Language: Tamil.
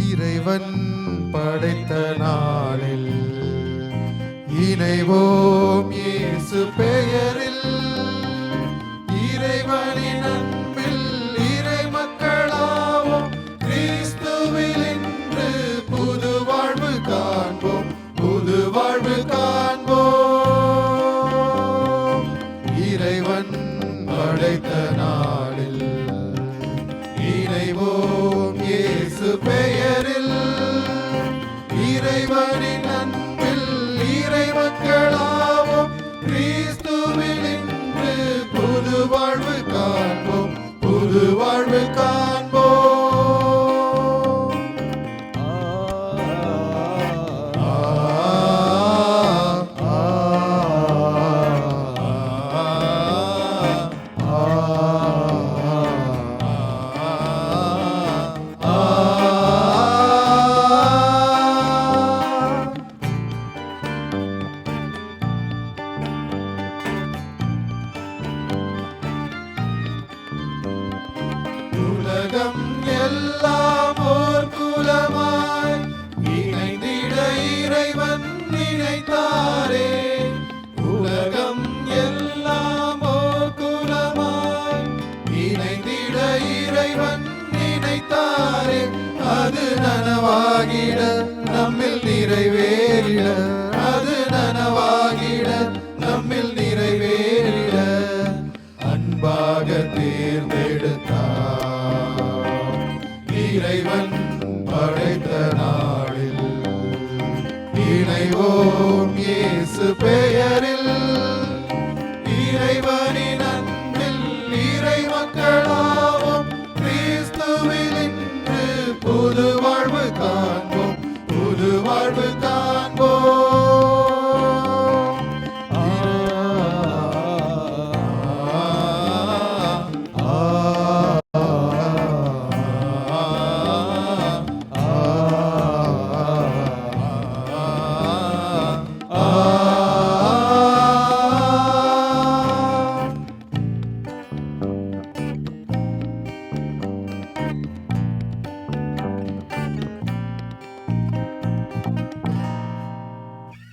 இறைவன் படைத்த நாளில் இணைவோம் இயேசு பெயரில். இறைவனின் அன்பில் இறை மக்களாவோம், கிறிஸ்துவில் இன்று புது வாழ்வு காண்போம், புது வாழ்வு காண்போம். இறைவன் படைத்த நாளில் இணைவோம் இயேசு பெயரில். இறைவனின் அன்பில் இறை மக்களாவோம், கிறிஸ்துவில் இன்று புது வாழ்வு காண்போம், புது வாழ்வு காண்போம். உலகம் எல்லாம் ஓர் குலமாய் இணைந்திட இறைவன் நினைத்தாரே. உலகம் எல்லாம் ஓர் குலமாய் இணைந்திட இறைவன் நினைத்தாரே. அது நனவாகிட நம்மில் நிறைவேறிட, அது நனவாகிட நம்மில் நிறைவேறிட அன்பாக தேர்ந்தெடுத்தார் இறைவன் படைத்த நாளில். இணைவோம் இயேசு பெயரில். இறைவனின் அன்பில் இறை மக்களாவோம், கிறிஸ்துவில் இன்று புது